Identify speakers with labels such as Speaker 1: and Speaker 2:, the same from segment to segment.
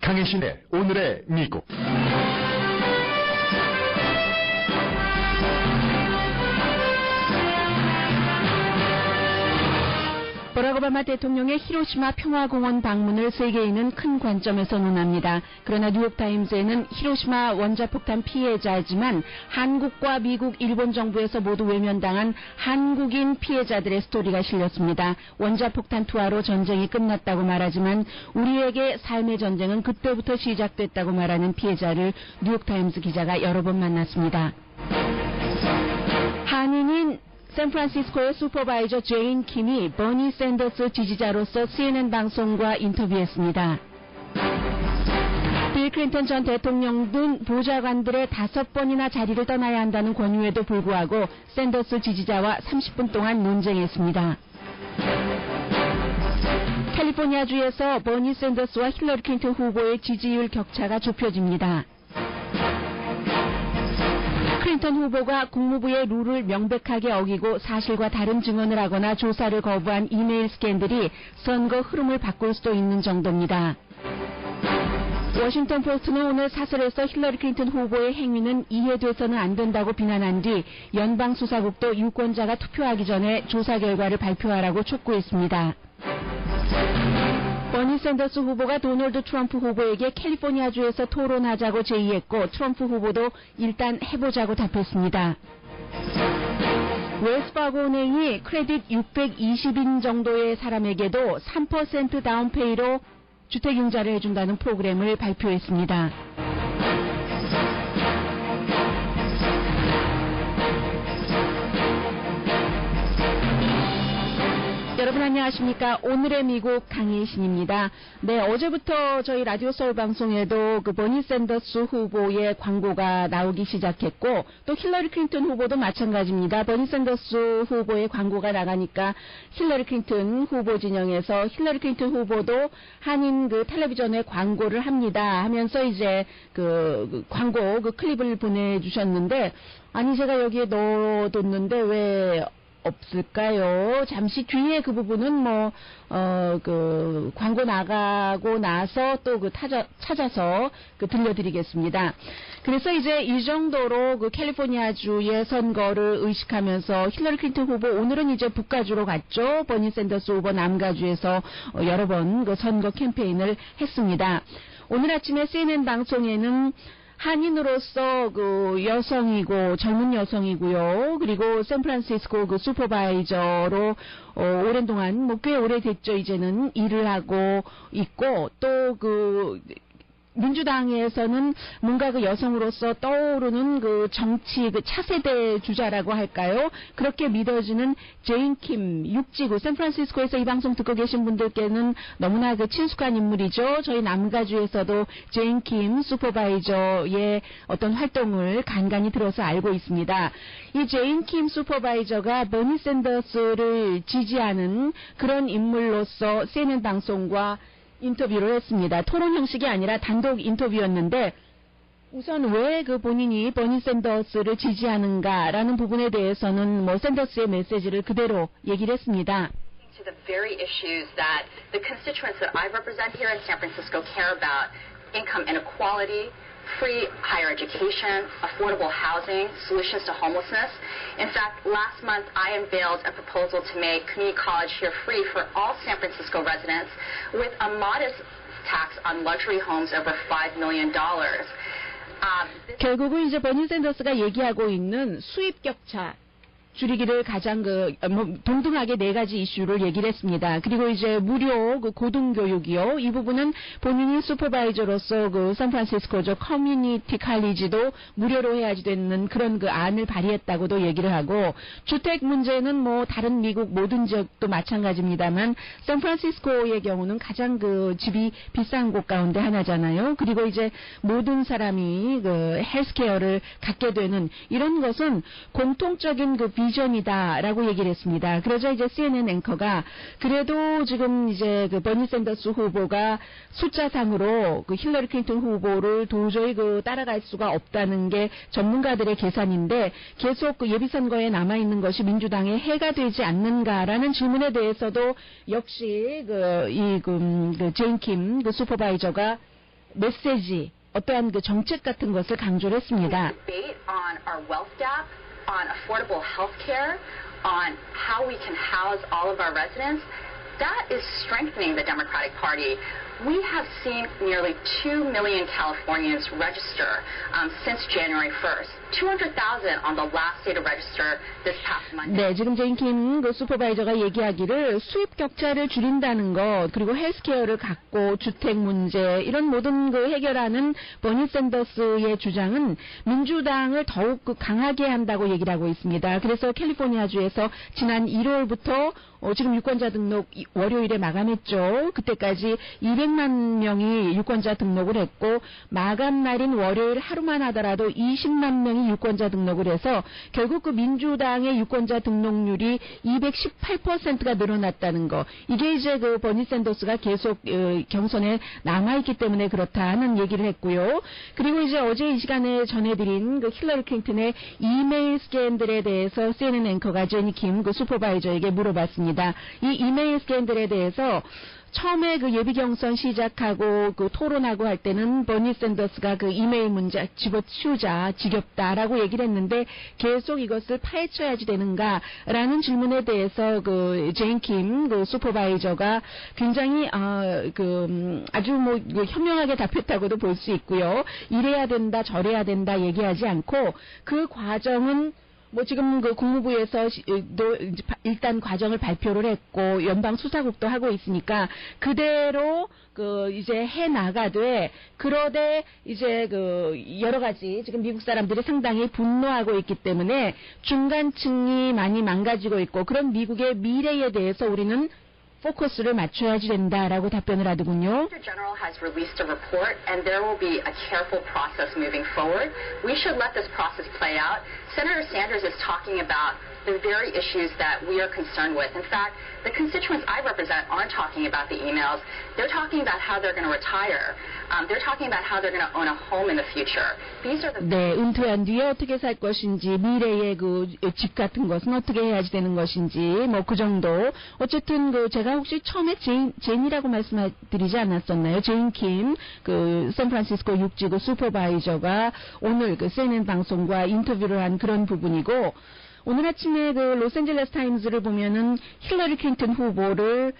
Speaker 1: 강혜신의 오늘의 미국.
Speaker 2: 버락 오바마 대통령의 히로시마 평화공원 방문을 세계인은 큰 관점에서 논합니다. 그러나 뉴욕타임즈에는 히로시마 원자폭탄 피해자지만 한국과 미국, 일본 정부에서 모두 외면당한 한국인 피해자들의 스토리가 실렸습니다. 원자폭탄 투하로 전쟁이 끝났다고 말하지만 우리에게 삶의 전쟁은 그때부터 시작됐다고 말하는 피해자를 뉴욕타임즈 기자가 여러 번 만났습니다. 한인인 샌프란시스코의 슈퍼바이저 제인 킴이 버니 샌더스 지지자로서 CNN 방송과 인터뷰했습니다. 빌 클린턴 전 대통령 등 보좌관들의 5번이나 자리를 떠나야 한다는 권유에도 불구하고 샌더스 지지자와 30분 동안 논쟁했습니다. 캘리포니아주에서 버니 샌더스와 힐러리 클린턴 후보의 지지율 격차가 좁혀집니다. 클린턴 후보가 국무부의 룰을 명백하게 어기고 사실과 다른 증언을 하거나 조사를 거부한 이메일 스캔들이 선거 흐름을 바꿀 수도 있는 정도입니다. 워싱턴 포스트는 오늘 사설에서 힐러리 클린턴 후보의 행위는 이해돼서는 안 된다고 비난한 뒤 연방수사국도 유권자가 투표하기 전에 조사 결과를 발표하라고 촉구했습니다. 버니 샌더스 후보가 도널드 트럼프 후보에게 캘리포니아주에서 토론하자고 제의했고 트럼프 후보도 일단 해보자고 답했습니다. 웰스파고 은행이 크레딧 620인 정도의 사람에게도 3% 다운페이로 주택융자를 해준다는 프로그램을 발표했습니다. 여러분 안녕하십니까. 오늘의 미국 강혜신입니다. 네, 어제부터 저희 라디오 서울 방송에도 그 버니 샌더스 후보의 광고가 나오기 시작했고 또 힐러리 클린턴 후보도 마찬가지입니다. 버니 샌더스 후보의 광고가 나가니까 힐러리 클린턴 후보 진영에서 힐러리 클린턴 후보도 한인 그 텔레비전에 광고를 합니다 하면서 이제 그 광고 그 클립을 보내주셨는데 아니 제가 여기에 넣어뒀는데 왜 없을까요? 잠시 뒤에 그 부분은 그 광고 나가고 나서 또 그 찾아서 그 들려드리겠습니다. 그래서 이제 이 정도로 그 캘리포니아주의 선거를 의식하면서 힐러리 클린턴 후보 오늘은 이제 북가주로 갔죠. 버니 샌더스 후보 남가주에서 여러 번 그 선거 캠페인을 했습니다. 오늘 아침에 CNN 방송에는 한인으로서 그 여성이고 젊은 여성이고요. 그리고 샌프란시스코 그 슈퍼바이저로 오랜 동안 꽤 오래됐죠. 이제는 일을 하고 있고 또 그 민주당에서는 뭔가 그 여성으로서 떠오르는 그 정치 그 차세대 주자라고 할까요? 그렇게 믿어지는 제인 킴 육지구 샌프란시스코에서 이 방송 듣고 계신 분들께는 너무나 그 친숙한 인물이죠. 저희 남가주에서도 제인 킴 슈퍼바이저의 어떤 활동을 간간히 들어서 알고 있습니다. 이 제인 킴 슈퍼바이저가 버니 샌더스를 지지하는 그런 인물로서 CNN 방송과 인터뷰를 했습니다. 토론 형식이 아니라 단독 인터뷰였는데 우선 왜 그 본인이 버니 샌더스를 지지하는가라는 부분에 대해서는 샌더스의 메시지를 그대로 얘기를 했습니다.
Speaker 3: To the very issues that the constituents that I represent here in San Francisco care about: income inequality, free higher education, affordable housing, solutions to homelessness. In fact, last month I unveiled a proposal to make community college here free for all San Francisco residents with a modest tax on luxury homes over $5 million.
Speaker 2: 결국은 이제 버니 샌더스가 얘기하고 있는 수입 격차 줄이기를 가장 동등하게 4가지 이슈를 얘기를 했습니다. 그리고 이제 무료 그 고등교육이요. 이 부분은 본인이 슈퍼바이저로서 그 샌프란시스코죠. 커뮤니티 칼리지도 무료로 해야지 되는 그런 그 안을 발의했다고도 얘기를 하고 주택 문제는 다른 미국 모든 지역도 마찬가지입니다만 샌프란시스코의 경우는 가장 그 집이 비싼 곳 가운데 하나잖아요. 그리고 이제 모든 사람이 그 헬스케어를 갖게 되는 이런 것은 공통적인 그 비전이다라고 얘기를 했습니다. 그러자 이제 CNN 앵커가 그래도 지금 이제 그 버니 샌더스 후보가 숫자상으로 그 힐러리 클린턴 후보를 도저히 그 따라갈 수가 없다는 게 전문가들의 계산인데 계속 그 예비선거에 남아있는 것이 민주당의 해가 되지 않는가라는 질문에 대해서도 역시 그 제인 킴 그 슈퍼바이저가 메시지, 어떠한 그 정책 같은 것을 강조를 했습니다.
Speaker 3: Debate on our wealth gap, on affordable health care, on how we can house all of our residents, that is strengthening the Democratic Party. We have seen nearly 2 million Californians register since January 1st. 200,000 on the last day to register this past Monday.
Speaker 2: 네, 지금 제인 킴 그 슈퍼바이저가 얘기하기를 수입 격차를 줄인다는 것, 그리고 헬스케어를 갖고 주택 문제, 이런 모든 그 해결하는 버니 샌더스의 주장은 민주당을 더욱 강하게 한다고 얘기를 하고 있습니다. 그래서 캘리포니아주에서 지난 1월부터 지금 유권자 등록 월요일에 마감했죠. 그때까지 200만 명이 유권자 등록을 했고, 마감 날인 월요일 하루만 하더라도 20만 명이 유권자 등록을 해서 결국 그 민주당의 유권자 등록률이 218%가 늘어났다는 거. 이게 이제 그 버니 샌더스가 계속 경선에 남아있기 때문에 그렇다 하는 얘기를 했고요. 그리고 이제 어제 이 시간에 전해드린 그 힐러리 클린턴의 이메일 스캔들에 대해서 CNN 앵커가 제니 킴 그 슈퍼바이저에게 물어봤습니다. 이 이메일 스캔들에 대해서 처음에 그 예비 경선 시작하고 그 토론하고 할 때는 버니 샌더스가 그 이메일 문제 집어치우자, 지겹다라고 얘기를 했는데 계속 이것을 파헤쳐야지 되는가라는 질문에 대해서 그 제인 킴 그 슈퍼바이저가 굉장히 아주 뭐 현명하게 답했다고도 볼 수 있고요. 이래야 된다, 저래야 된다 얘기하지 않고 그 과정은 뭐 지금 그 국무부에서 일단 과정을 발표를 했고 연방 수사국도 하고 있으니까 그대로 그 이제 해 나가되, 그러되 이제 그 여러 가지 지금 미국 사람들이 상당히 분노하고 있기 때문에 중간층이 많이 망가지고 있고, 그런 미국의 미래에 대해서 우리는 포커스를 맞춰야지 된다라고 답변을 하더군요.
Speaker 3: The General has released a report, and there will be a careful process moving forward. We should let this process play out. Senator Sanders is talking about the very issues that we are concerned with. In fact, the constituents I represent aren't talking about the emails. They're talking about how they're going to retire. They're talking about how they're going to own a home in the future. These are the
Speaker 2: 네, 은퇴한 뒤에 어떻게 살 것인지, 미래의 그 집 같은 것은 어떻게 해야지 되는 것인지, 뭐 그 정도. 어쨌든 그 제가 혹시 처음에 제인이라고 말씀드리지 않았었나요? 제인 킴, 그 샌프란시스코 육지구 슈퍼바이저가 오늘 그 CNN 방송과 인터뷰를 한 그런 부분이고, 오늘 아침에 그 로스앤젤레스 타임즈를 보면은 힐러리 클린턴 후보를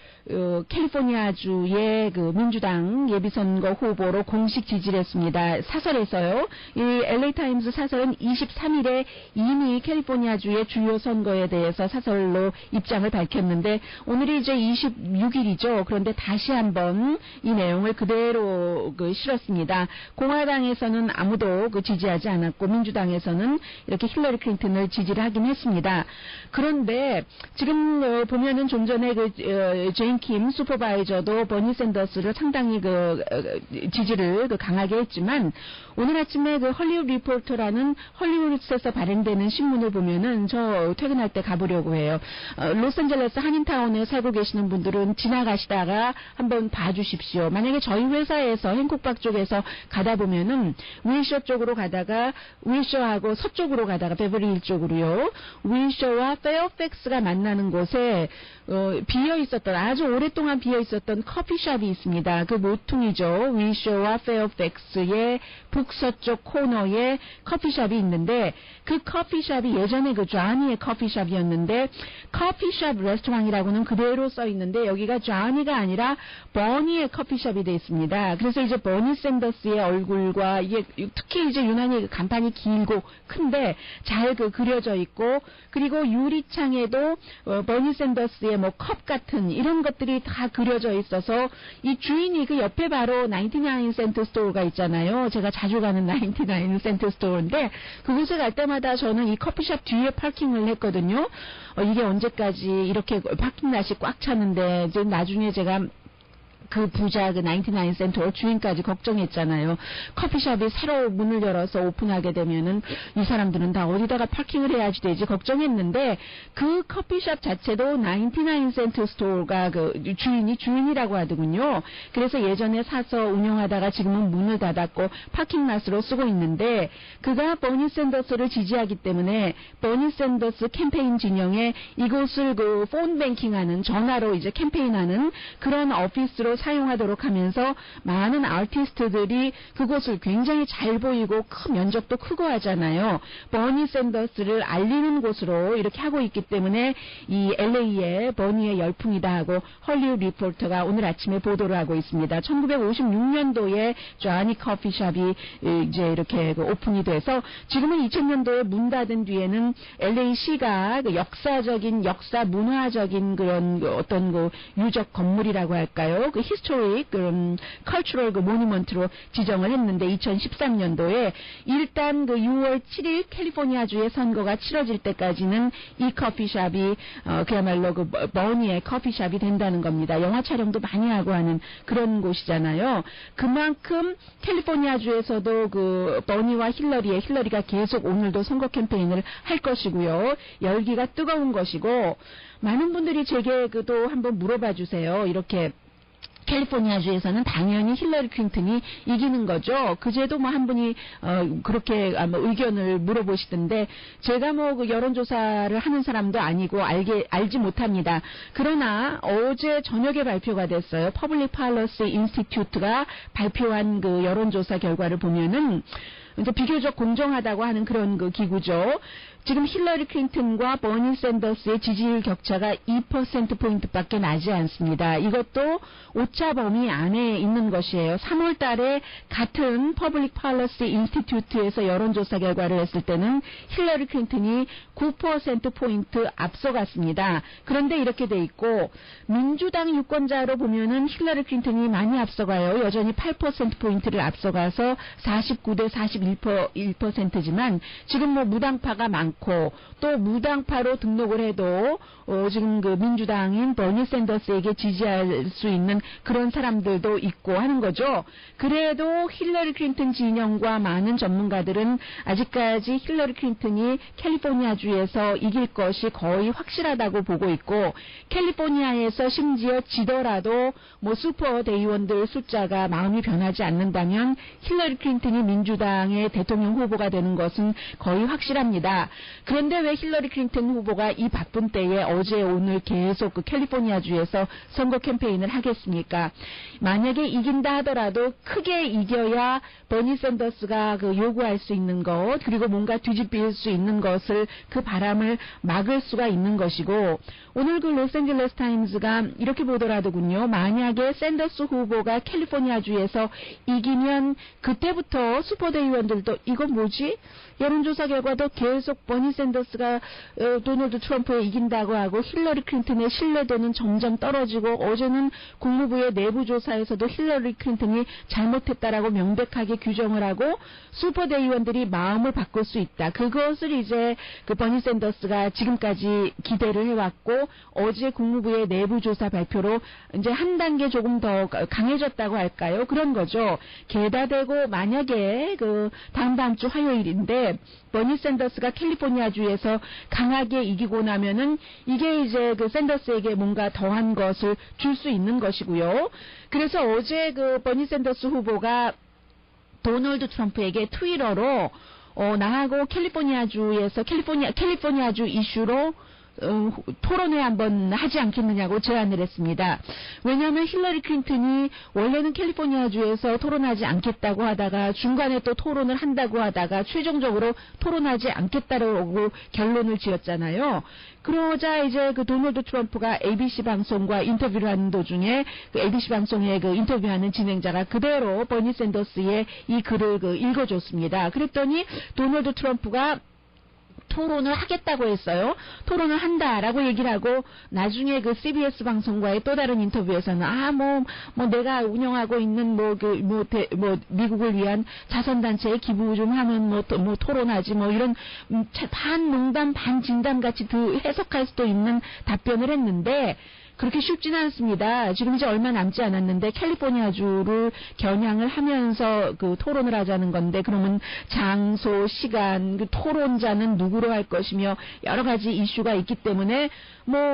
Speaker 2: 캘리포니아주의 그 민주당 예비선거 후보로 공식 지지를 했습니다. 사설에서요. 이 LA 타임즈 사설은 23일에 이미 캘리포니아주의 주요 선거에 대해서 사설로 입장을 밝혔는데, 오늘이 이제 26일이죠. 그런데 다시 한번 이 내용을 그대로 그 실었습니다. 공화당에서는 아무도 그 지지하지 않았고, 민주당에서는 이렇게 힐러리 클린턴을 지지를 하긴 했습니다. 그런데 지금 보면은 좀 전에 그 제인 킴 슈퍼바이저도 버니 샌더스를 상당히 그 지지를 그 강하게 했지만, 오늘 아침에 그 헐리우드 리포터라는 헐리우드에서 발행되는 신문을 보면은 저 퇴근할 때 가보려고 해요. 로스앤젤레스 한인타운에 살고 계시는 분들은 지나가시다가 한번 봐주십시오. 만약에 저희 회사에서 행콕박 쪽에서 가다 보면은 윌셔 쪽으로 가다가, 윌셔하고 서쪽으로 가다가 베버리힐 쪽으로요, 윌셔와 페어팩스가 만나는 곳에 비어 있었던, 아주 오랫동안 비어 있었던 커피숍이 있습니다. 그 모퉁이죠. 윌셔와 페어팩스의 북서쪽 코너에 커피숍이 있는데, 그 커피숍이 예전에 그 쟈니의 커피숍이었는데, 커피숍 레스토랑이라고는 그대로 써 있는데 여기가 쟈니가 아니라 버니의 커피숍이 되어 있습니다. 그래서 이제 버니 샌더스의 얼굴과 이게 특히 이제 유난히 그 간판이 길고 큰데 잘 그 그려져 있고, 그리고 유리창에도 버니 샌더스의 뭐 컵 같은 이런 것들이 다 그려져 있어서, 이 주인이 그 옆에 바로 99센트 스토어가 있잖아요. 제가 자주 가는 99센트 스토어인데 그곳에 갈 때마다 저는 이 커피숍 뒤에 파킹을 했거든요. 이게 언제까지 이렇게 파킹 낯이 꽉 차는데, 이제 나중에 제가 그 부자 그 99센트 주인까지 걱정했잖아요. 커피숍이 새로 문을 열어서 오픈하게 되면은 이 사람들은 다 어디다가 파킹을 해야지 되지 걱정했는데, 그 커피숍 자체도 99센트 스토어가 그 주인이라고 하더군요. 그래서 예전에 사서 운영하다가 지금은 문을 닫았고 파킹맛으로 쓰고 있는데, 그가 버니 샌더스를 지지하기 때문에 버니 샌더스 캠페인 진영에 이곳을 그 폰 뱅킹하는, 전화로 이제 캠페인하는 그런 오피스로 사용하도록 하면서 많은 아티스트들이 그곳을 굉장히 잘 보이고 큰 면적도 크고 하잖아요. 버니 샌더스를 알리는 곳으로 이렇게 하고 있기 때문에 이 LA의 버니의 열풍이다 하고 헐리우드 리포터가 오늘 아침에 보도를 하고 있습니다. 1956년도에 조니 커피숍이 이제 이렇게 오픈이 돼서 지금은 2000년도에 문 닫은 뒤에는 LA시가 역사적인 문화적인 그런 어떤 유적 건물이라고 할까요? 히스토릭 그런 컬처럴 모니먼트로 지정을 했는데 2013년도에 일단 6월 7일 캘리포니아주의 선거가 치러질 때까지는 이 커피숍이 그야말로 버니의 커피숍이 된다는 겁니다. 영화 촬영도 많이 하고 하는 그런 곳이잖아요. 그만큼 캘리포니아주에서도 버니와 힐러리가 계속 오늘도 선거 캠페인을 할 것이고요. 열기가 뜨거운 것이고 많은 분들이 제게 또 한번 물어봐 주세요. 이렇게 캘리포니아주에서는 당연히 힐러리 클린턴이 이기는 거죠. 그제도 한 분이 그렇게 의견을 물어보시던데 제가 여론조사를 하는 사람도 아니고 알지 못합니다. 그러나 어제 저녁에 발표가 됐어요. 퍼블릭 팔러시 인스티튜트가 발표한 여론조사 결과를 보면은 이제 비교적 공정하다고 하는 그런 기구죠. 지금 힐러리 클린턴과 버니 샌더스의 지지율 격차가 2%포인트밖에 나지 않습니다. 이것도 오차 범위 안에 있는 것이에요. 3월 달에 같은 퍼블릭 팔러시 인스티튜트에서 여론조사 결과를 했을 때는 힐러리 클린턴이 9%포인트 앞서갔습니다. 그런데 이렇게 돼 있고 민주당 유권자로 보면은 힐러리 클린턴이 많이 앞서가요. 여전히 8%포인트를 앞서가서 49대 41%지만 지금 무당파가 많고 또 무당파로 등록을 해도 지금 민주당인 버니 샌더스에게 지지할 수 있는 그런 사람들도 있고 하는 거죠. 그래도 힐러리 클린턴 진영과 많은 전문가들은 아직까지 힐러리 클린턴이 캘리포니아주에서 이길 것이 거의 확실하다고 보고 있고 캘리포니아에서 심지어 지더라도 슈퍼 대의원들 숫자가 마음이 변하지 않는다면 힐러리 클린턴이 민주당의 대통령 후보가 되는 것은 거의 확실합니다. 그런데 왜 힐러리 클린턴 후보가 이 바쁜 때에 어제 오늘 계속 캘리포니아주에서 선거 캠페인을 하겠습니까? 만약에 이긴다 하더라도 크게 이겨야 버니 샌더스가 요구할 수 있는 것 그리고 뭔가 뒤집힐 수 있는 것을 그 바람을 막을 수가 있는 것이고 오늘 로스앤젤레스 타임즈가 이렇게 보더라더군요. 만약에 샌더스 후보가 캘리포니아주에서 이기면 그때부터 슈퍼대의원들도 이건 뭐지? 여론조사 결과도 계속 버니 샌더스가 도널드 트럼프에 이긴다고 하고 힐러리 클린턴의 신뢰도는 점점 떨어지고 어제는 국무부의 내부조사에서도 힐러리 클린턴이 잘못했다라고 명백하게 규정을 하고 슈퍼대의원들이 마음을 바꿀 수 있다. 그것을 이제 버니 샌더스가 지금까지 기대를 해왔고 어제 국무부의 내부조사 발표로 이제 한 단계 조금 더 강해졌다고 할까요? 그런 거죠. 게다 대고 만약에 다음 주 화요일인데 버니 샌더스가 캘리포니아주에서 강하게 이기고 나면은 이게 이제 샌더스에게 뭔가 더한 것을 줄 수 있는 것이고요. 그래서 어제 버니 샌더스 후보가 도널드 트럼프에게 트위터로 나하고 캘리포니아주에서 캘리포니아주 이슈로 토론회 한번 하지 않겠느냐고 제안을 했습니다. 왜냐하면 힐러리 클린턴이 원래는 캘리포니아주에서 토론하지 않겠다고 하다가 중간에 또 토론을 한다고 하다가 최종적으로 토론하지 않겠다고 결론을 지었잖아요. 그러자 이제 도널드 트럼프가 ABC 방송과 인터뷰를 하는 도중에 ABC 방송에 인터뷰하는 진행자가 그대로 버니 샌더스의 이 글을 읽어줬습니다. 그랬더니 도널드 트럼프가 토론을 하겠다고 했어요. 토론을 한다라고 얘기를 하고 나중에 CBS 방송과의 또 다른 인터뷰에서는 내가 운영하고 있는 미국을 위한 자선단체에 기부 좀 하면 토론하지 이런 반 농담 반 진담 같이 해석할 수도 있는 답변을 했는데 그렇게 쉽지는 않습니다. 지금 이제 얼마 남지 않았는데 캘리포니아주를 겨냥을 하면서 토론을 하자는 건데 그러면 장소, 시간, 토론자는 누구로 할 것이며 여러 가지 이슈가 있기 때문에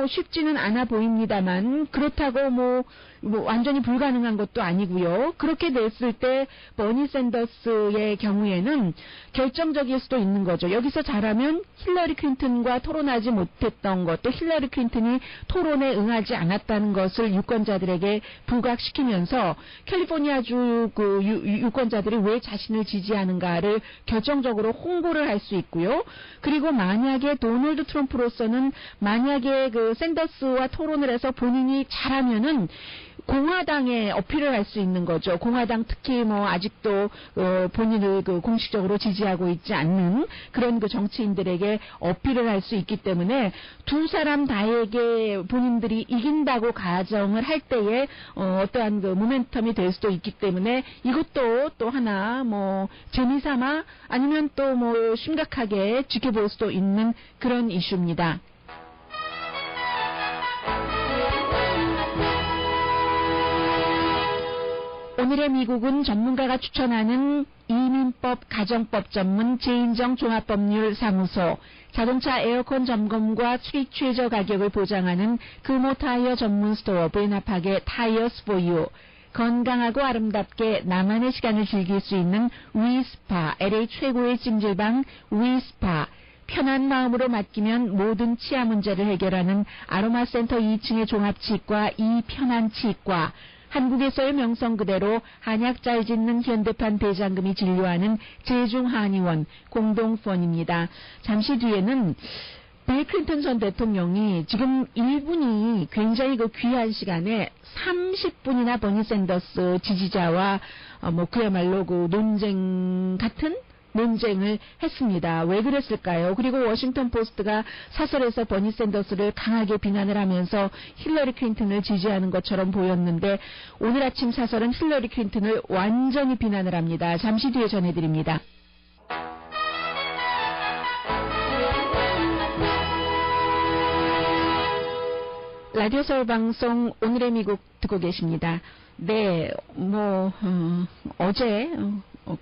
Speaker 2: 쉽지는 않아 보입니다만 그렇다고 완전히 불가능한 것도 아니고요. 그렇게 됐을 때 버니 샌더스의 경우에는 결정적일 수도 있는 거죠. 여기서 잘하면 힐러리 클린턴과 토론하지 못했던 것도 힐러리 클린턴이 토론에 응하지 하지 않았다는 것을 유권자들에게 부각시키면서 캘리포니아주 그 유권자들이 왜 자신을 지지하는가를 결정적으로 홍보를 할 수 있고요. 그리고 만약에 도널드 트럼프로서는 만약에 그 샌더스와 토론을 해서 본인이 잘하면은 공화당에 어필을 할 수 있는 거죠. 공화당 특히 뭐 아직도 본인을 그 공식적으로 지지하고 있지 않는 그런 그 정치인들에게 어필을 할 수 있기 때문에 두 사람 다에게 본인들이 이긴다고 가정을 할 때에 어떠한 그 모멘텀이 될 수도 있기 때문에 이것도 또 하나 뭐 재미삼아 아니면 또 뭐 심각하게 지켜볼 수도 있는 그런 이슈입니다. 오늘의 미국은 전문가가 추천하는 이민법 가정법 전문 제인정 종합법률 사무소, 자동차 에어컨 점검과 수리 최저 가격을 보장하는 금호 타이어 전문 스토어 베나팍의 타이어스 포유, 건강하고 아름답게 나만의 시간을 즐길 수 있는 위스파, LA 최고의 찜질방 위스파, 편한 마음으로 맡기면 모든 치아 문제를 해결하는 아로마센터 2층의 종합치과 이편한치과, 한국에서의 명성 그대로 한약 잘 짓는 현대판 대장금이 진료하는 제중한의원 공동펀입니다. 잠시 뒤에는 빌 클린턴 전 대통령이 지금 1분이 굉장히 그 귀한 시간에 30분이나 버니 샌더스 지지자와 뭐 그야말로 그 논쟁 같은 논쟁을 했습니다. 왜 그랬을까요? 그리고 워싱턴 포스트가 사설에서 버니 샌더스를 강하게 비난을 하면서 힐러리 클린턴을 지지하는 것처럼 보였는데 오늘 아침 사설은 힐러리 클린턴을 완전히 비난을 합니다. 잠시 뒤에 전해드립니다. 라디오 서울 방송 오늘의 미국 듣고 계십니다. 네, 어제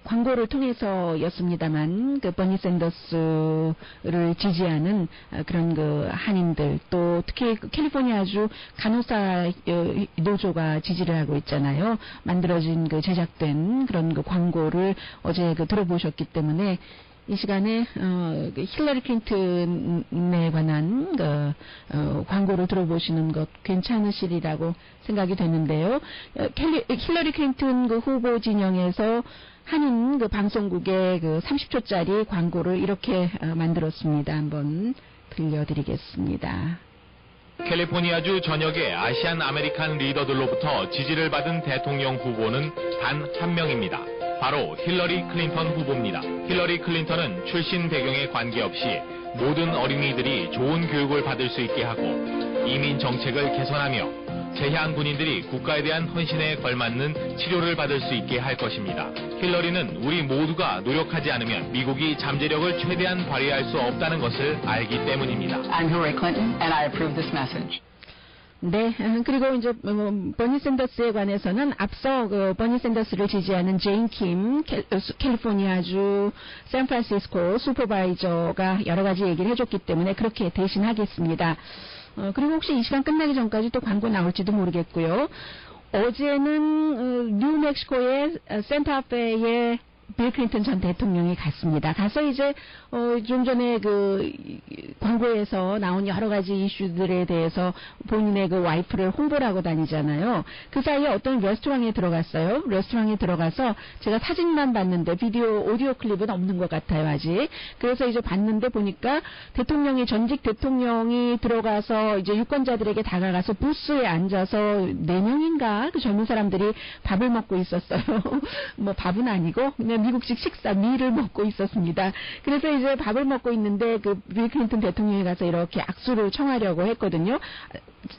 Speaker 2: 광고를 통해서였습니다만 그 버니 샌더스를 지지하는 그런 그 한인들 또 특히 그 캘리포니아주 간호사 노조가 지지를 하고 있잖아요. 만들어진 그 제작된 그런 그 광고를 어제 그 들어보셨기 때문에 이 시간에 힐러리 클린턴에 관한 광고를 들어보시는 것 괜찮으시리라고 생각이 되는데요. 힐러리 클린턴 그 후보 진영에서 한인 그 방송국의 그 30초짜리 광고를 이렇게 만들었습니다. 한번 들려드리겠습니다.
Speaker 1: 캘리포니아주 전역의 아시안 아메리칸 리더들로부터 지지를 받은 대통령 후보는 단 한 명입니다. 바로 힐러리 클린턴 후보입니다. 힐러리 클린턴은 출신 배경에 관계없이 모든 어린이들이 좋은 교육을 받을 수 있게 하고 이민 정책을 개선하며 재향 군인들이 국가에 대한 헌신에 걸맞는 치료를 받을 수 있게 할 것입니다. 힐러리는 우리 모두가 노력하지 않으면 미국이 잠재력을 최대한 발휘할 수 없다는 것을 알기 때문입니다.
Speaker 4: I'm Hillary Clinton and I approve this message.
Speaker 2: 네, 그리고 이제 버니 샌더스에 관해서는 앞서 그 버니 샌더스를 지지하는 제인 킴 캘리포니아주 샌프란시스코 슈퍼바이저가 여러 가지 얘기를 해줬기 때문에 그렇게 대신하겠습니다. 그리고 혹시 이 시간 끝나기 전까지 또 광고 나올지도 모르겠고요. 어제는 뉴멕시코의 센타페의 빌 클린턴 전 대통령이 갔습니다. 가서 이제 좀 전에 그 광고에서 나온 여러 가지 이슈들에 대해서 본인의 그 와이프를 홍보를 하고 다니잖아요. 그 사이에 어떤 레스토랑에 들어갔어요. 레스토랑에 들어가서 제가 사진만 봤는데 오디오 클립은 없는 것 같아요, 아직. 그래서 이제 봤는데 보니까 전직 대통령이 들어가서 이제 유권자들에게 다가가서 부스에 앉아서 4명인가 그 젊은 사람들이 밥을 먹고 있었어요. 뭐 밥은 아니고 그냥 미국식 식사 미를 먹고 있었습니다. 그래서 이제 밥을 먹고 있는데 그 빌 클린턴 대통령이 가서 이렇게 악수를 청하려고 했거든요.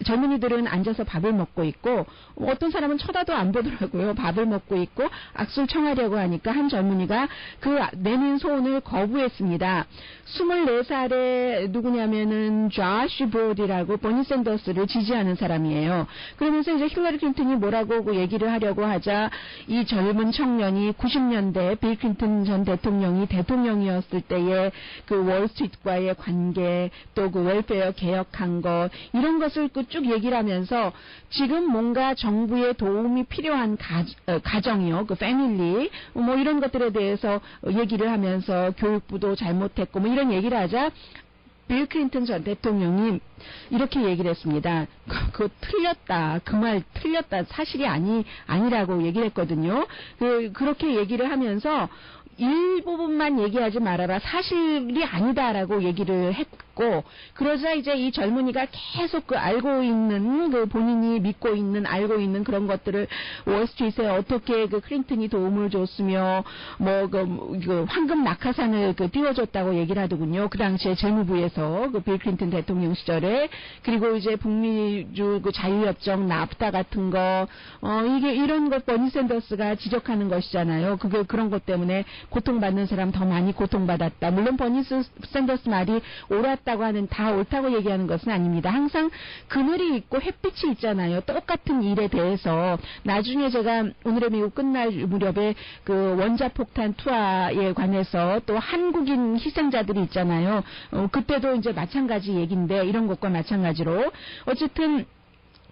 Speaker 2: 젊은이들은 앉아서 밥을 먹고 있고 어떤 사람은 쳐다도 안 보더라고요. 밥을 먹고 있고 악수를 청하려고 하니까 한 젊은이가 그 내민 소원을 거부했습니다. 24살의 누구냐면은 조시 브로디라고 버니 샌더스를 지지하는 사람이에요. 그러면서 이제 힐러리 클린턴이 뭐라고 그 얘기를 하려고 하자 이 젊은 청년이 90년대 빌 클린턴 전 대통령이 대통령이었을 때의 그 월스트리트와의 관계 또 그 웰페어 개혁한 것 이런 것을 쭉 얘기를 하면서 지금 뭔가 정부의 도움이 필요한 가정이요, 그 패밀리 뭐 이런 것들에 대해서 얘기를 하면서 교육부도 잘못했고 뭐 이런 얘기를 하자 빌 클린턴 전 대통령이 이렇게 얘기를 했습니다. 그거 틀렸다. 그 말 틀렸다. 사실이 아니라고 얘기를 했거든요. 그렇게 얘기를 하면서 일부분만 얘기하지 말아라. 사실이 아니다라고 얘기를 했고, 그러자 이제 이 젊은이가 계속 알고 있는, 본인이 믿고 있는, 알고 있는 그런 것들을 월스트리트에 어떻게 클린턴이 도움을 줬으며, 황금 낙하산을 띄워줬다고 얘기를 하더군요. 그 당시에 재무부에서, 빌 클린턴 대통령 시절에. 그리고 이제 북미주 자유협정, 나프타 같은 거, 이런 것 버니 샌더스가 지적하는 것이잖아요. 그런 것 때문에 고통받는 사람 더 많이 고통받았다. 물론 버니 샌더스 말이 옳았다고 하는, 다 옳다고 얘기하는 것은 아닙니다. 항상 그늘이 있고 햇빛이 있잖아요. 똑같은 일에 대해서. 나중에 제가 오늘의 미국 끝날 무렵에 원자폭탄 투하에 관해서 또 한국인 희생자들이 있잖아요. 그때도 이제 마찬가지 얘기인데, 이런 것과 마찬가지로 어쨌든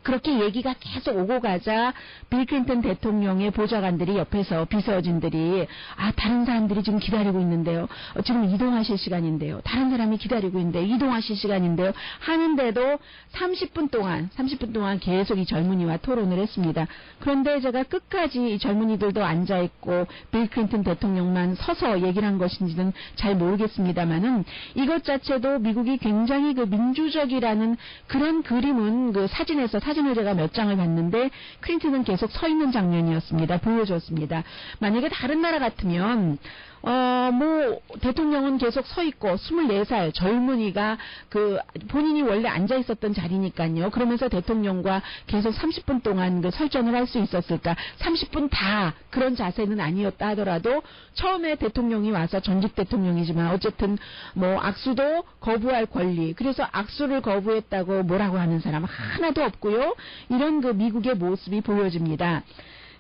Speaker 2: 그렇게 얘기가 계속 오고 가자 빌 클린턴 대통령의 보좌관들이 옆에서 비서진들이 다른 사람들이 지금 기다리고 있는데요. 지금 이동하실 시간인데요. 다른 사람이 기다리고 있는데 이동하실 시간인데요. 하는데도 30분 동안 계속 이 젊은이와 토론을 했습니다. 그런데 제가 끝까지 이 젊은이들도 앉아있고 빌 클린턴 대통령만 서서 얘기를 한 것인지는 잘 모르겠습니다만은 이것 자체도 미국이 굉장히 민주적이라는 그런 그림은 사진을 제가 몇 장을 봤는데 클린턴은 계속 서 있는 장면이었습니다. 보여줬습니다. 만약에 다른 나라 같으면 대통령은 계속 서 있고 24살 젊은이가 본인이 원래 앉아 있었던 자리니까요. 그러면서 대통령과 계속 30분 동안 설전을 할 수 있었을까? 30분 다 그런 자세는 아니었다 하더라도 처음에 대통령이 와서 전직 대통령이지만 어쨌든 악수도 거부할 권리. 그래서 악수를 거부했다고 뭐라고 하는 사람 하나도 없고요. 이런 미국의 모습이 보여집니다.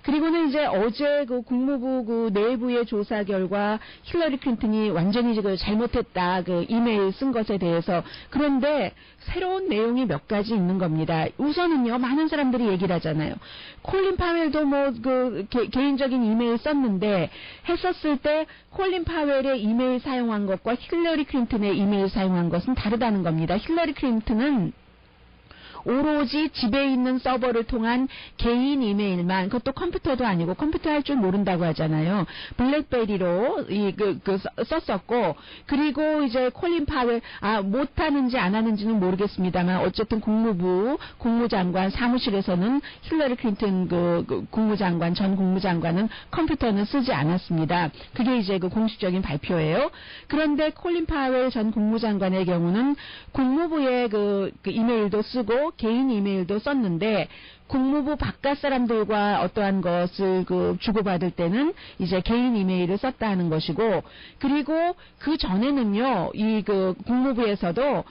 Speaker 2: 그리고는 이제 어제 국무부 내부의 조사 결과 힐러리 클린턴이 완전히 잘못했다, 이메일 쓴 것에 대해서. 그런데 새로운 내용이 몇 가지 있는 겁니다. 우선은요, 많은 사람들이 얘기를 하잖아요. 콜린 파웰도 개인적인 이메일 썼는데, 했었을 때 콜린 파웰의 이메일 사용한 것과 힐러리 클린턴의 이메일 사용한 것은 다르다는 겁니다. 힐러리 클린턴은 오로지 집에 있는 서버를 통한 개인 이메일만, 그것도 컴퓨터도 아니고 컴퓨터 할 줄 모른다고 하잖아요. 블랙베리로 썼었고, 그리고 이제 콜린 파웰 못하는지 안 하는지는 모르겠습니다만 어쨌든 국무장관 사무실에서는 힐러리 클린턴 전 국무장관은 컴퓨터는 쓰지 않았습니다. 그게 이제 공식적인 발표예요. 그런데 콜린 파웰 전 국무장관의 경우는 국무부의 이메일도 쓰고 개인 이메일도 썼는데, 국무부 바깥 사람들과 어떠한 것을 주고받을 때는 이제 개인 이메일을 썼다 하는 것이고, 그리고 그 전에는요, 국무부에서도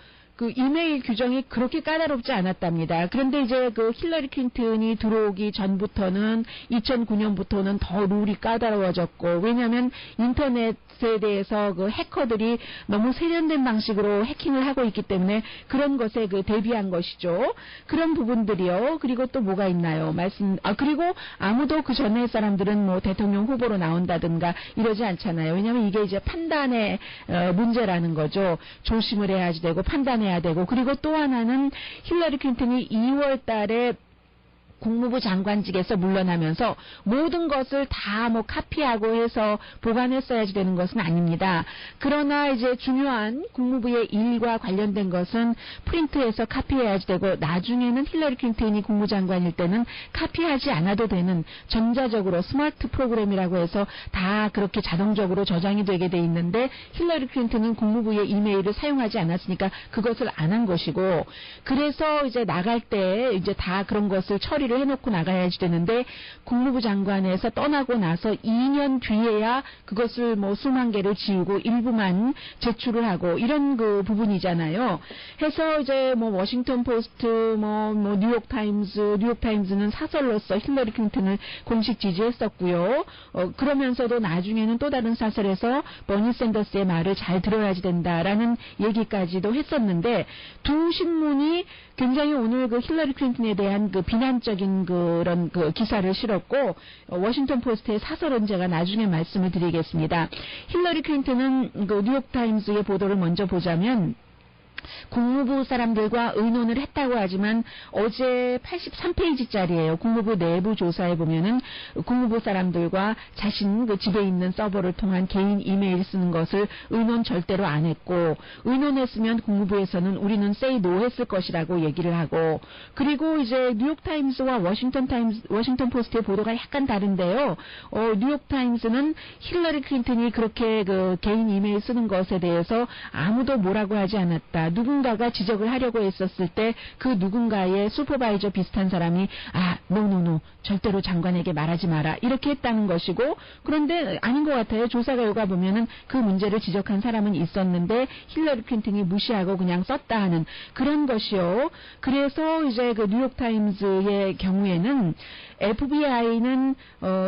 Speaker 2: 이메일 규정이 그렇게 까다롭지 않았답니다. 그런데 이제 힐러리 클린턴이 들어오기 전부터는 2009년부터는 더 룰이 까다로워졌고, 왜냐하면 인터넷에 대해서 그해커들이 너무 세련된 방식으로 해킹을 하고 있기 때문에 그런 것에 대비한 것이죠. 그런 부분들이요. 그리고 또 뭐가 있나요? 그리고 아무도 그 전에 사람들은 뭐 대통령 후보로 나온다든가 이러지 않잖아요. 왜냐하면 이게 이제 판단의 문제라는 거죠. 조심을 해야지 되고 판단해야 되고, 그리고 또 하나는 힐러리 클린턴이 2월 달에 국무부 장관직에서 물러나면서 모든 것을 다 카피하고 해서 보관했어야지 되는 것은 아닙니다. 그러나 이제 중요한 국무부의 일과 관련된 것은 프린트해서 카피해야지 되고, 나중에는 힐러리 클린턴이 국무장관일 때는 카피하지 않아도 되는 전자적으로 스마트 프로그램이라고 해서 다 그렇게 자동적으로 저장이 되게 돼 있는데, 힐러리 클린턴은 국무부의 이메일을 사용하지 않았으니까 그것을 안 한 것이고, 그래서 이제 나갈 때 이제 다 그런 것을 처리를 해놓고 나가야지 되는데, 국무부 장관에서 떠나고 나서 2년 뒤에야 그것을 수만 개를 지우고 일부만 제출을 하고 이런 부분이잖아요. 해서 이제 워싱턴 포스트, 뉴욕타임즈는 사설로서 힐러리 클린턴을 공식 지지했었고요. 그러면서도 나중에는 또 다른 사설에서 버니 샌더스의 말을 잘 들어야지 된다라는 얘기까지도 했었는데, 두 신문이 굉장히 오늘 힐러리 클린턴에 대한 비난적인 그런 기사를 실었고, 워싱턴 포스트의 사설은 제가 나중에 말씀을 드리겠습니다. 힐러리 클린턴은 뉴욕타임즈의 보도를 먼저 보자면, 국무부 사람들과 의논을 했다고 하지만 어제 83페이지짜리예요. 국무부 내부 조사에 보면은 국무부 사람들과 자신 그 집에 있는 서버를 통한 개인 이메일 쓰는 것을 의논 절대로 안 했고, 의논했으면 국무부에서는 우리는 say no 했을 것이라고 얘기를 하고, 그리고 이제 뉴욕타임스와 워싱턴 포스트의 보도가 약간 다른데요. 뉴욕타임스는 힐러리 클린턴이 그렇게 그 개인 이메일 쓰는 것에 대해서 아무도 뭐라고 하지 않았다. 누군가가 지적을 하려고 했었을 때 그 누군가의 슈퍼바이저 비슷한 사람이 노 절대로 장관에게 말하지 마라 이렇게 했다는 것이고, 그런데 아닌 것 같아요. 조사 결과 보면은 그 문제를 지적한 사람은 있었는데 힐러리 클린턴이 무시하고 그냥 썼다 하는 그런 것이요. 그래서 이제 그 뉴욕타임스의 경우에는 FBI는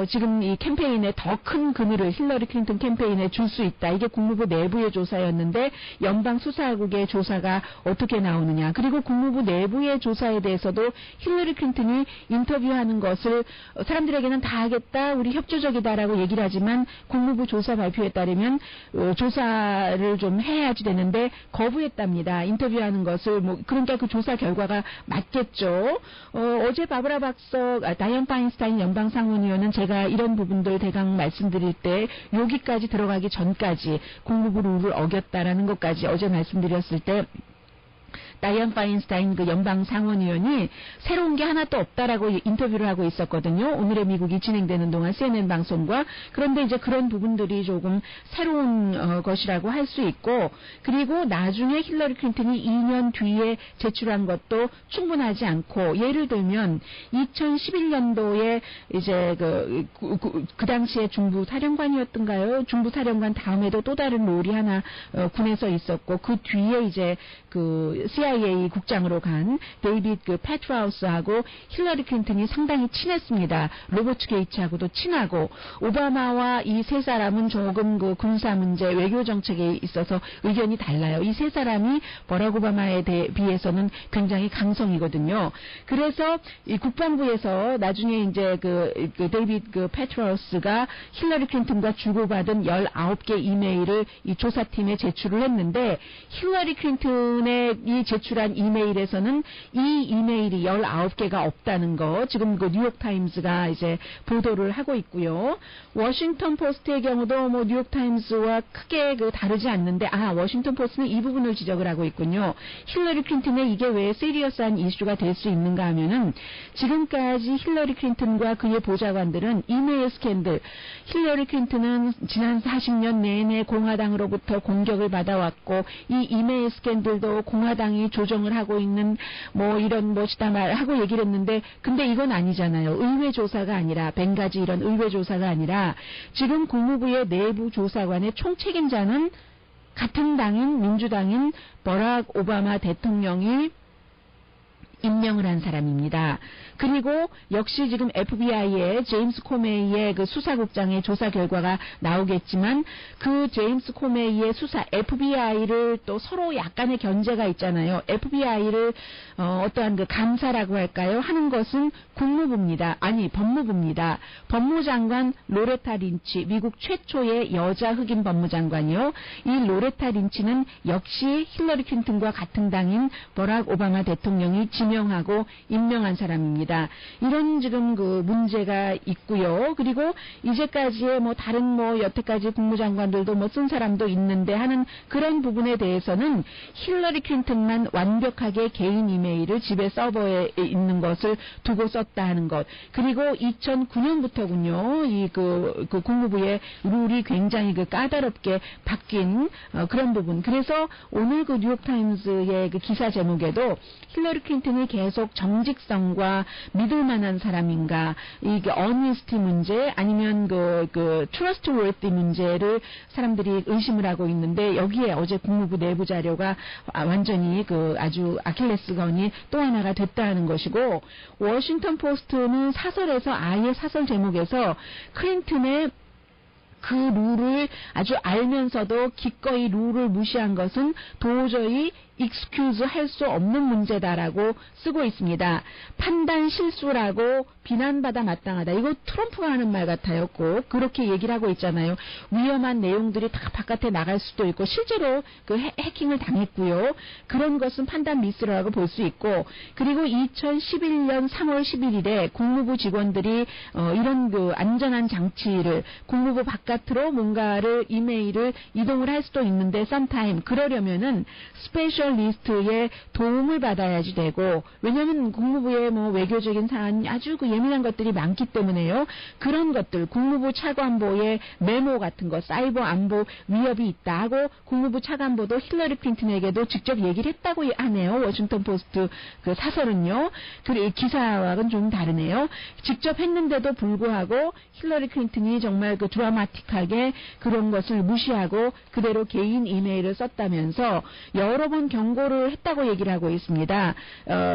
Speaker 2: 지금 이 캠페인에 더 큰 그늘을 힐러리 클린턴 캠페인에 줄 수 있다. 이게 국무부 내부의 조사였는데 연방 수사국의 조사가 어떻게 나오느냐. 그리고 국무부 내부의 조사에 대해서도 힐러리 클린턴이 인터뷰하는 것을 사람들에게는 다 하겠다, 우리 협조적이다라고 얘기를 하지만 국무부 조사 발표에 따르면 조사를 좀 해야지 되는데 거부했답니다. 인터뷰하는 것을 그러니까 그 조사 결과가 맞겠죠. 어제 바브라 박서, 다이언 파인스타인 연방 상원의원은 제가 이런 부분들 대강 말씀드릴 때 여기까지 들어가기 전까지 국무부 룰을 어겼다라는 것까지 어제 말씀드렸을 때 다이언 파인스타인 그 연방 상원의원이 새로운 게 하나도 없다라고 인터뷰를 하고 있었거든요. 오늘의 미국이 진행되는 동안 CNN 방송과. 그런데 이제 그런 부분들이 조금 새로운 것이라고 할 수 있고, 그리고 나중에 힐러리 클린턴이 2년 뒤에 제출한 것도 충분하지 않고, 예를 들면 2011년도에 이제 그 당시에 중부 사령관이었던가요? 중부 사령관 다음에도 또 다른 롤이 하나 군에서 있었고, 그 뒤에 이제 그 CIA 국장으로 간 데이빗 그 패트라우스하고 힐러리 클린턴이 상당히 친했습니다. 로버트 게이츠하고도 친하고, 오바마와 이 세 사람은 조금 그 군사 문제, 외교 정책에 있어서 의견이 달라요. 이 세 사람이 버락 오바마에 비해서는 굉장히 강성이거든요. 그래서 이 국방부에서 나중에 이제 그 데이빗 그 패트라우스가 힐러리 클린턴과 주고받은 19개 이메일을 이 조사팀에 제출을 했는데, 힐러리 클린턴의 이 제출한 이메일에서는 이 이메일이 19개가 없다는 거 지금 그 뉴욕타임스가 이제 보도를 하고 있고요. 워싱턴 포스트의 경우도 뭐 뉴욕타임스와 크게 그 다르지 않는데, 워싱턴 포스트는 이 부분을 지적을 하고 있군요. 힐러리 클린턴의 이게 왜 시리어스한 이슈가 될 수 있는가 하면은, 지금까지 힐러리 클린턴과 그의 보좌관들은 이메일 스캔들, 힐러리 클린턴은 지난 40년 내내 공화당으로부터 공격을 받아왔고, 이 이메일 스캔들도 공화당이 조정을 하고 있는 뭐 이런 것이다 말하고 얘기를 했는데, 근데 이건 아니잖아요. 의회 조사가 아니라, 벵가지 이런 의회 조사가 아니라 지금 국무부의 내부 조사관의 총책임자는 같은 당인 민주당인 버락 오바마 대통령이 임명을 한 사람입니다. 그리고 역시 지금 FBI의 제임스 코메이의 그 수사국장의 조사 결과가 나오겠지만, 그 제임스 코메이의 수사, FBI를 또 서로 약간의 견제가 있잖아요. FBI를 어떠한 그 감사라고 할까요? 하는 것은 국무부입니다. 아니, 법무부입니다. 법무장관 로레타 린치, 미국 최초의 여자 흑인 법무장관이요. 이 로레타 린치는 역시 힐러리 클린턴과 같은 당인 버락 오바마 대통령이 지명하고 임명한 사람입니다. 이런 지금 그 문제가 있고요. 그리고 이제까지의 뭐 다른 뭐 여태까지 국무장관들도 뭐 쓴 사람도 있는데 하는 그런 부분에 대해서는 힐러리 클린턴만 완벽하게 개인 이메일을 집에 서버에 있는 것을 두고 썼다 하는 것. 그리고 2009년부터군요. 이 그 국무부의 룰이 굉장히 그 까다롭게 바뀐 그런 부분. 그래서 오늘 그 뉴욕타임스의 그 기사 제목에도 힐러리 클린턴이 계속 정직성과 믿을 만한 사람인가, 이게 어니스티 문제 아니면 그 트러스트워티 문제를 사람들이 의심을 하고 있는데, 여기에 어제 국무부 내부 자료가 완전히 그 아주 아킬레스건이 또 하나가 됐다는 것이고, 워싱턴 포스트는 사설에서 아예 사설 제목에서 클린턴의 그 룰을 아주 알면서도 기꺼이 룰을 무시한 것은 도저히 excuse 할 수 없는 문제다라고 쓰고 있습니다. 판단 실수라고 비난받아 마땅하다. 이거 트럼프가 하는 말 같아요. 꼭 그렇게 얘기를 하고 있잖아요. 위험한 내용들이 다 바깥에 나갈 수도 있고 실제로 그 해킹을 당했고요. 그런 것은 판단 미스라고 볼 수 있고 그리고 2011년 3월 11일에 국무부 직원들이 이런 그 안전한 장치를 국무부 바깥으로 뭔가를 이메일을 이동을 할 수도 있는데 sometime 그러려면은 스페셜리스트의 도움을 받아야지 되고 왜냐하면 국무부의 뭐 외교적인 사안 아주 그 예민한 것들이 많기 때문에요. 그런 것들 국무부 차관보의 메모 같은 거 사이버 안보 위협이 있다 하고 국무부 차관보도 힐러리 클린턴에게도 직접 얘기를 했다고 하네요. 워싱턴 포스트 그 사설은요. 그 기사와는 좀 다르네요. 직접 했는데도 불구하고 힐러리 클린턴이 정말 그 드라마틱하게 그런 것을 무시하고 그대로 개인 이메일을 썼다면서 여러 번 경고를 했다고 얘기를 하고 있습니다.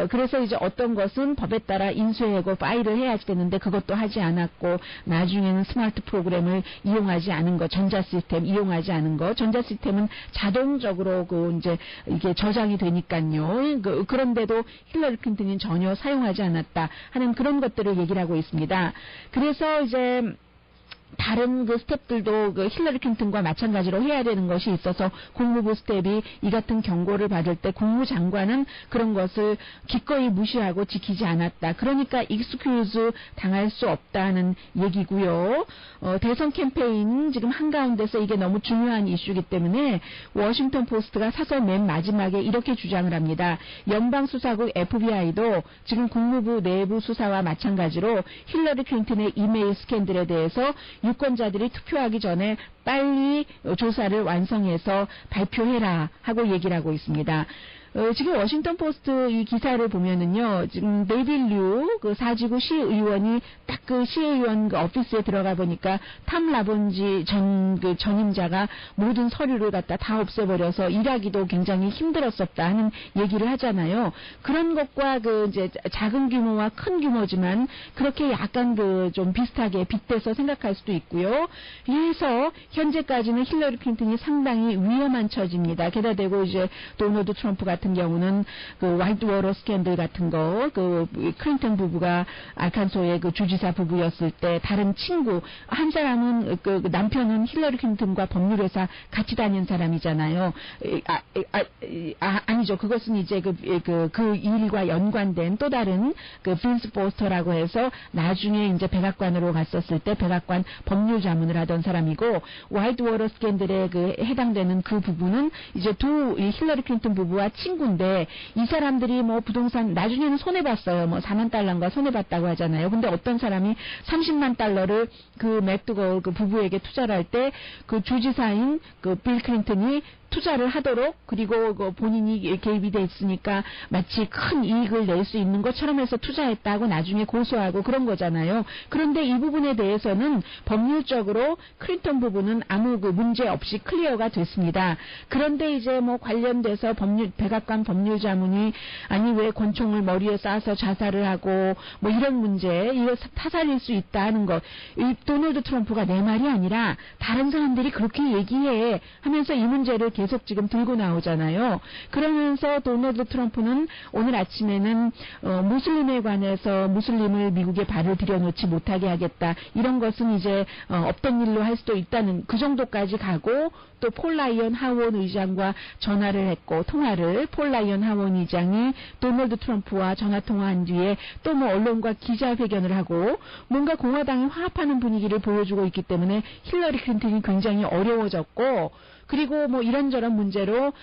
Speaker 2: 그래서 이제 어떤 것은 법에 따라 인수하고 파일을 해야지 되는데 그것도 하지 않았고 나중에는 스마트 프로그램을 이용하지 않은 거, 전자 시스템 이용하지 않은 거, 전자 시스템은 자동적으로 그 이제 이게 저장이 되니까요. 그런데도 힐러리 클린턴이 전혀 사용하지 않았다 하는 그런 것들을 얘기를 하고 있습니다. 그래서 이제 다른 그 스텝들도 그 힐러리 클린턴과 마찬가지로 해야 되는 것이 있어서 국무부 스텝이 이 같은 경고를 받을 때 국무장관은 그런 것을 기꺼이 무시하고 지키지 않았다. 그러니까 익스큐즈 당할 수 없다는 얘기고요. 대선 캠페인 지금 한가운데서 이게 너무 중요한 이슈이기 때문에 워싱턴 포스트가 사설 맨 마지막에 이렇게 주장을 합니다. 연방수사국 FBI도 지금 국무부 내부 수사와 마찬가지로 힐러리 클린턴의 이메일 스캔들에 대해서 유권자들이 투표하기 전에 빨리 조사를 완성해서 발표해라 하고 얘기를 하고 있습니다. 지금 워싱턴 포스트 이 기사를 보면은요, 지금 데이빌 류, 그 사지구 시의원이 딱 그 시의원 그 오피스에 들어가 보니까 탐 라본지 전임자가 모든 서류를 갖다 다 없애버려서 일하기도 굉장히 힘들었었다 하는 얘기를 하잖아요. 그런 것과 그 이제 작은 규모와 큰 규모지만 그렇게 약간 그 좀 비슷하게 빗대서 생각할 수도 있고요. 그래서 현재까지는 힐러리 클린턴이 상당히 위험한 처지입니다. 게다가 대고 이제 도널드 트럼프 같은 경우는 그 화이트워터 스캔들 같은 거, 그 클린턴 부부가 알칸소의 그 주지사 부부였을 때 다른 친구 한 사람은 그 남편은 힐러리 클린턴과 법률회사 같이 다닌 사람이잖아요. 아니죠. 그것은 이제 그 일과 연관된 또 다른 그 빈스 포스터라고 해서 나중에 이제 백악관으로 갔었을 때 백악관 법률 자문을 하던 사람이고 화이트워터 스캔들에 그 해당되는 그 부부는 이제 이 힐러리 클린턴 부부와 친구인데 이 사람들이 뭐 부동산 나중에는 손해봤어요. 뭐 4만 달러인가 손해봤다고 하잖아요. 근데 어떤 사람이 30만 달러를 그 맥두걸 그 부부에게 투자를 할 때 그 주지사인 그 빌 클린턴이 투자를 하도록 그리고 그 본인이 개입이 돼 있으니까 마치 큰 이익을 낼 수 있는 것처럼 해서 투자했다고 나중에 고소하고 그런 거잖아요. 그런데 이 부분에 대해서는 법률적으로 클린턴 부부는 아무 그 문제 없이 클리어가 됐습니다. 그런데 이제 뭐 관련돼서 백악관 법률자문이 아니 왜 권총을 머리에 쏴서 자살을 하고 뭐 이런 문제 이거 타살일 수 있다 하는 것 이 도널드 트럼프가 내 말이 아니라 다른 사람들이 그렇게 얘기해 하면서 이 문제를 계속 지금 들고 나오잖아요. 그러면서 도널드 트럼프는 오늘 아침에는 무슬림에 관해서 무슬림을 미국에 발을 들여놓지 못하게 하겠다. 이런 것은 이제 없던 일로 할 수도 있다는 그 정도까지 가고 또 폴 라이언 하원 의장과 전화를 했고 폴 라이언 하원 의장이 도널드 트럼프와 전화 통화한 뒤에 또 뭐 언론과 기자회견을 하고 뭔가 공화당이 화합하는 분위기를 보여주고 있기 때문에 힐러리 클린턴이 굉장히 어려워졌고 그리고 뭐 이런저런 문제로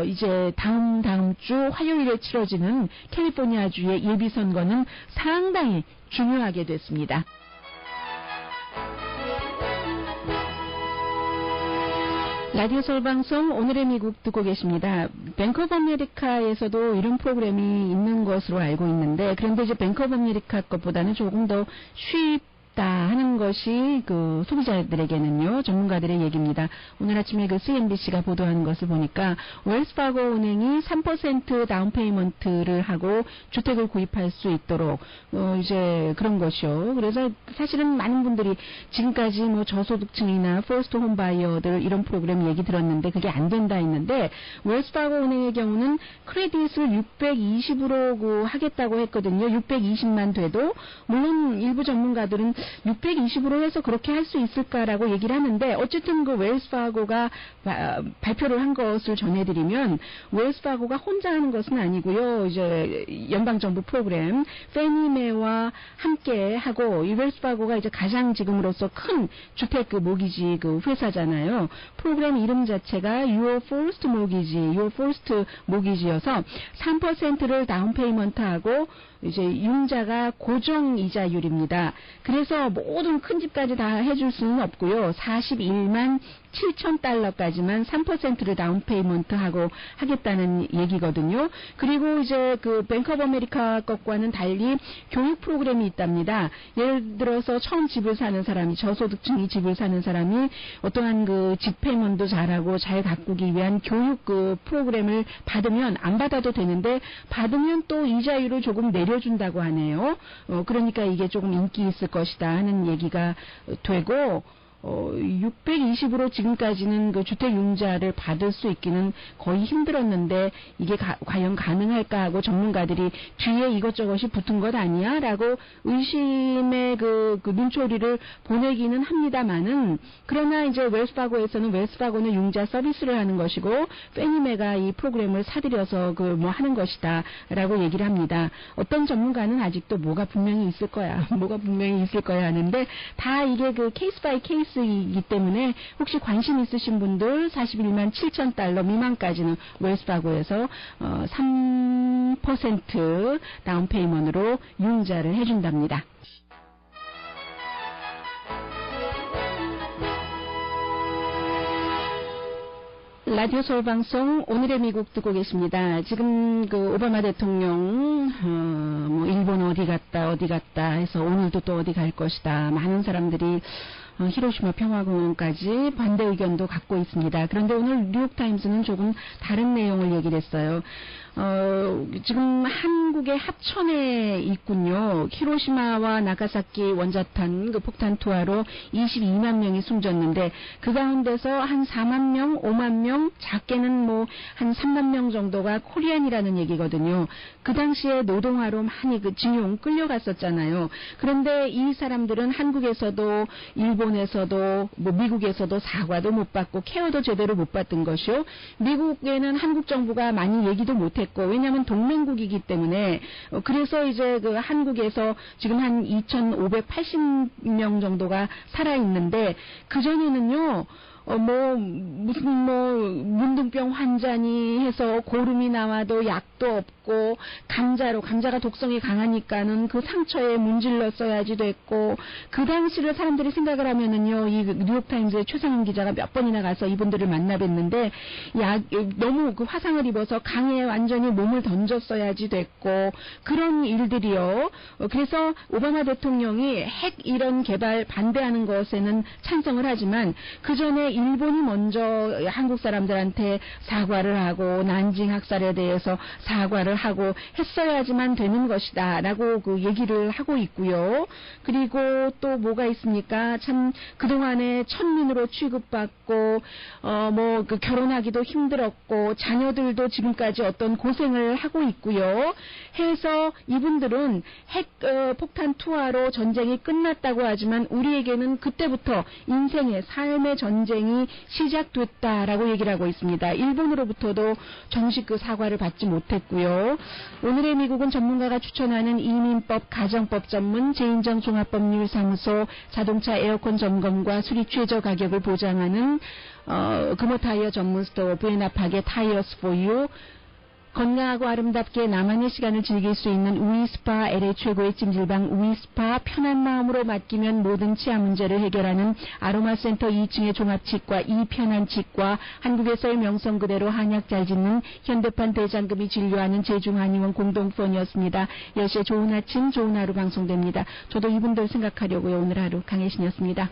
Speaker 2: 이제 다음 주 화요일에 치러지는 캘리포니아주의 예비선거는 상당히 중요하게 됐습니다. 라디오 서울 방송 오늘의 미국 듣고 계십니다. 뱅크 오브 아메리카에서도 이런 프로그램이 있는 것으로 알고 있는데 그런데 이제 뱅크 오브 아메리카 것보다는 조금 더 없다 하는 것이 그 소비자들에게는요, 전문가들의 얘기입니다. 오늘 아침에 그 CNBC가 보도하는 것을 보니까 웰스파고 은행이 3% 다운페이먼트를 하고 주택을 구입할 수 있도록 이제 그런 것이요. 그래서 사실은 많은 분들이 지금까지 뭐 저소득층이나 퍼스트 홈 바이어들 이런 프로그램 얘기 들었는데 그게 안 된다 했는데 웰스파고 은행의 경우는 크레딧을 620으로 하겠다고 했거든요. 620만 돼도 물론 일부 전문가들은 620으로 해서 그렇게 할 수 있을까라고 얘기를 하는데 어쨌든 그 웰스파고가 발표를 한 것을 전해드리면 웰스파고가 혼자 하는 것은 아니고요. 이제 연방정부 프로그램 페니메와 함께 하고 이 웰스파고가 이제 가장 지금으로서 큰 주택 그 모기지 그 회사잖아요. 프로그램 이름 자체가 Your First Mortgage, Your First Mortgage여서 3%를 다운페이먼트하고 이제 융자가 고정 이자율입니다. 그래서 모든 큰 집까지 다 해줄 수는 없고요. 41만 7천 달러까지만 3%를 다운페이먼트하고 하겠다는 얘기거든요. 그리고 이제 그 뱅크 오브 아메리카 것과는 달리 교육 프로그램이 있답니다. 예를 들어서 처음 집을 사는 사람이 저소득층이 집을 사는 사람이 어떠한 그 집회문도 잘하고 잘 가꾸기 위한 교육 그 프로그램을 받으면 안 받아도 되는데 받으면 또 이자율을 조금 내려준다고 하네요. 그러니까 이게 조금 인기 있을 것이다 하는 얘기가 되고 620으로 지금까지는 그 주택융자를 받을 수 있기는 거의 힘들었는데 이게 과연 가능할까 하고 전문가들이 뒤에 이것저것이 붙은 것 아니야? 라고 의심의 그 눈초리를 보내기는 합니다만은 그러나 이제 웰스파고에서는 웰스파고는 융자 서비스를 하는 것이고 페니메가 이 프로그램을 사들여서 그 뭐 하는 것이다 라고 얘기를 합니다. 어떤 전문가는 아직도 뭐가 분명히 있을 거야 하는데 다 이게 그 케이스 바이 케이스 이기 때문에 혹시 관심 있으신 분들 41만 7천 달러 미만까지는 웰스파고에서 3% 다운페이먼트로 융자를 해준답니다. 라디오 서울 방송 오늘의 미국 듣고 계십니다. 지금 그 오바마 대통령 뭐 일본 어디 갔다 해서 오늘도 또 어디 갈 것이다. 많은 사람들이 히로시마 평화공원까지 반대 의견도 갖고 있습니다. 그런데 오늘 뉴욕타임스는 조금 다른 내용을 얘기를 했어요. 지금 한국의 합천에 있군요. 히로시마와 나가사키 원자탄 그 폭탄 투하로 22만 명이 숨졌는데 그 가운데서 한 4만 명, 5만 명, 작게는 뭐 한 3만 명 정도가 코리안이라는 얘기거든요. 그 당시에 노동하러 많이 그 징용 끌려갔었잖아요. 그런데 이 사람들은 한국에서도 일본에서도 뭐 미국에서도 사과도 못 받고 케어도 제대로 못 받던 것이요. 미국에는 한국 정부가 많이 얘기도 못했고 왜냐하면 동맹국이기 때문에 그래서 이제 그 한국에서 지금 한 2,580명 정도가 살아 있는데 그 전에는요. 무슨 문둥병 환자니 해서 고름이 나와도 약도 없고 감자가 독성이 강하니까는 그 상처에 문질렀어야지 됐고 그 당시를 사람들이 생각을 하면은요 이 뉴욕타임즈의 최상훈 기자가 몇 번이나 가서 이분들을 만나 뵀는데 너무 그 화상을 입어서 강에 완전히 몸을 던졌어야지 됐고 그런 일들이요. 그래서 오바마 대통령이 핵 이런 개발 반대하는 것에는 찬성을 하지만 그 전에 일본이 먼저 한국 사람들한테 사과를 하고 난징 학살에 대해서 사과를 하고 했어야지만 되는 것이다 라고 그 얘기를 하고 있고요. 그리고 또 뭐가 있습니까? 참 그동안에 천민으로 취급받고 뭐 그 결혼하기도 힘들었고 자녀들도 지금까지 어떤 고생을 하고 있고요. 해서 이분들은 핵 폭탄 투하로 전쟁이 끝났다고 하지만 우리에게는 그때부터 인생의 삶의 전쟁이 시작됐다라고 얘기를 하고 있습니다. 일본으로부터도 정식 그 사과를 받지 못했고요. 오늘의 미국은 전문가가 추천하는 이민법, 가정법 전문 제인정 종합법률사무소 자동차 에어컨 점검과 수리 최저 가격을 보장하는 금호 타이어 전문 스토어 부에나파게 타이어스 포유 건강하고 아름답게 나만의 시간을 즐길 수 있는 우이스파, LA 최고의 찜질방 우이스파, 편한 마음으로 맡기면 모든 치아 문제를 해결하는 아로마센터 2층의 종합치과 이편한치과, 한국에서의 명성 그대로 한약 잘 짓는 현대판 대장금이 진료하는 제중한의원 공동후원이었습니다. 10시에 좋은 아침 좋은 하루 방송됩니다. 저도 이분들 생각하려고요. 오늘 하루 강혜신이었습니다.